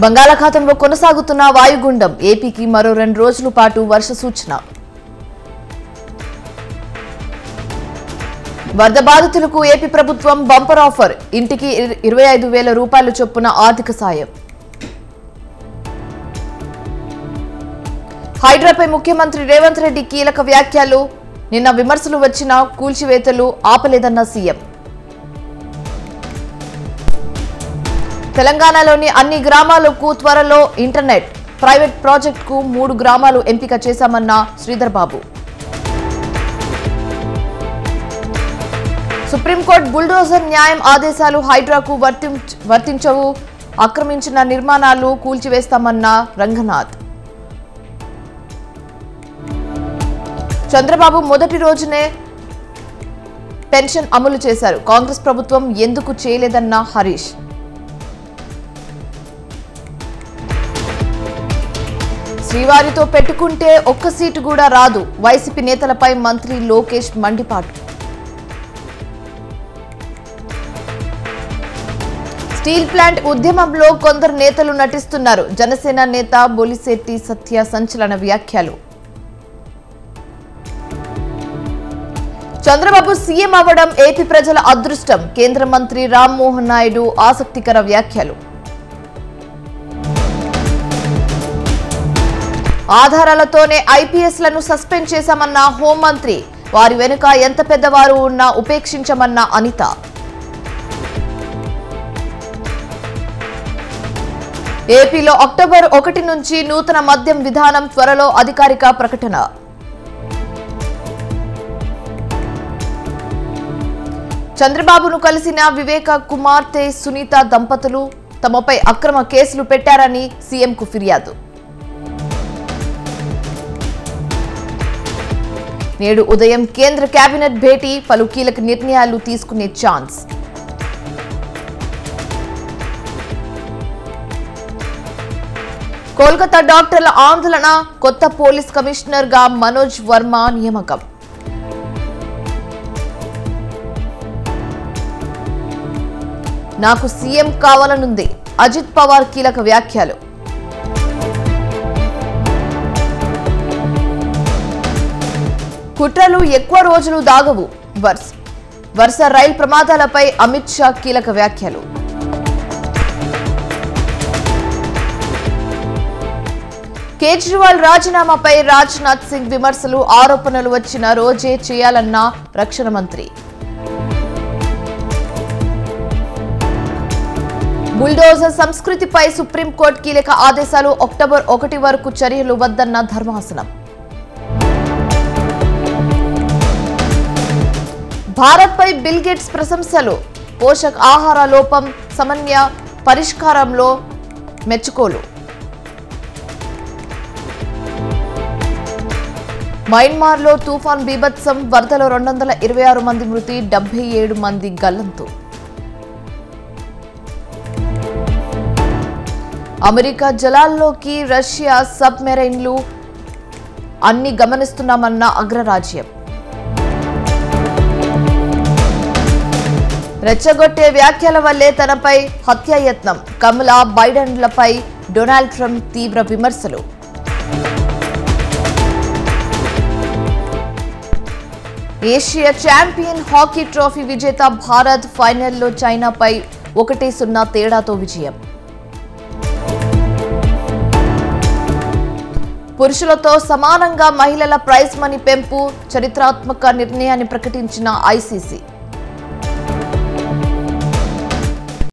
బంగాళాఖాతంలో కొనసాగుతున్న వాయుగుండం ఏపీకి మరో 2 రోజుల పాటు వర్ష సూచన. వరద బాధితులకు ఏపీ ప్రభుత్వం బంపర్ ఆఫర్, ఇంటికి 25,000 రూపాయల చొప్పున ఆర్థిక సాయం. హైడ్రాపై ముఖ్యమంత్రి రేవంత్ రెడ్డి కీలక వ్యాఖ్యలు, నిన్న విమర్శలు వచ్చినా కూల్చివేతలు ఆపలేదన్న సీఎం. తెలంగాణలోని అన్ని గ్రామాలకు త్వరలో ఇంటర్నెట్, ప్రైవేట్ ప్రాజెక్టుకు 3 గ్రామాలు ఎంపిక చేశామన్న శ్రీధర్ బాబు. సుప్రీంకోర్టు బుల్డోజర్ న్యాయం ఆదేశాలు హైడ్రాకు వర్తించవు, ఆక్రమించిన నిర్మాణాలు కూల్చివేస్తామన్న రంగనాథ్. చంద్రబాబు మొదటి రోజునే పెన్షన్ అమలు చేశారు, కాంగ్రెస్ ప్రభుత్వం ఎందుకు చేయలేదన్న హరీష్. శ్రీవారితో పెట్టుకుంటే ఒక్క సీటు కూడా రాదు, వైసీపీ నేతలపై మంత్రి లోకేష్ మండిపాటు. స్టీల్ ప్లాంట్ ఉద్యమంలో కొందరు నేతలు నటిస్తున్నారు, జనసేన నేత బొలిశెట్టి సత్య సంచలన వ్యాఖ్యలు. చంద్రబాబు సీఎం అవ్వడం ఏపీ ప్రజల అదృష్టం, కేంద్ర మంత్రి రామ్మోహన్ నాయుడు ఆసక్తికర వ్యాఖ్యలు. ఆధారాలతోనే ఐపీఎస్లను సస్పెండ్ చేశామన్న హోంమంత్రి, వారి వెనుక ఎంత పెద్దవారు ఉన్నా ఉపేక్షించమన్న అనిత. ఏపీలో అక్టోబర్ 1 నుంచి నూతన మద్యం విధానం, త్వరలో అధికారిక ప్రకటన. చంద్రబాబును కలిసిన వివేక కుమార్తె సునీత దంపతులు, తమపై అక్రమ కేసులు పెట్టారని సీఎంకు ఫిర్యాదు. నేడు ఉదయం కేంద్ర కేబినెట్ భేటీ, పలు కీలక నిర్ణయాలు తీసుకునే ఛాన్స్. కోల్కతా డాక్టర్ల ఆందోళన, కొత్త పోలీస్ కమిషనర్ గా మనోజ్ వర్మ నియామకం. నాకు సీఎం కావాలనుంది, అజిత్ పవార్ కీలక వ్యాఖ్యలు. కుట్రలు ఎక్కువ రోజులు దాగవు, వరుస రైలు ప్రమాదాలపై అమిత్ షా కీలక వ్యాఖ్యలు. కేజ్రీవాల్ రాజీనామాపై రాజ్నాథ్ సింగ్ విమర్శలు, ఆరోపణలు వచ్చిన రోజే చేయాలన్న రక్షణ మంత్రి. బుల్డోజర్ సంస్కృతిపై సుప్రీంకోర్టు కీలక ఆదేశాలు, అక్టోబర్ 1 వరకు చర్యలు వద్దన్న ధర్మాసనం. భారత్పై బిల్ గేట్స్ ప్రశంసలు, పోషక ఆహార లోపం సమన్వయ పరిష్కారంలో మెచ్చుకోలు. మయన్మార్లో తుఫాన్ బీభత్సం, వరదలో 226 మంది మృతి, 77 మంది గల్లంతు. అమెరికా జలాల్లోకి రష్యా సబ్మెరైన్లు, అన్ని గమనిస్తున్నామన్న అగ్రరాజ్యం. రెచ్చగొట్టే వ్యాఖ్యల వల్లే తనపై హత్యాయత్నం, కమలా బైడెన్లపై డొనాల్డ్ ట్రంప్ తీవ్ర విమర్శలు. ఏషియా ఛాంపియన్ హాకీ ట్రోఫీ విజేత భారత్, ఫైనల్లో చైనాపై 1-0 తేడాతో విజయం. పురుషులతో సమానంగా మహిళల ప్రైజ్ మనీ పెంపు, చరిత్రాత్మక నిర్ణయాన్ని ప్రకటించిన ఐసీసీ.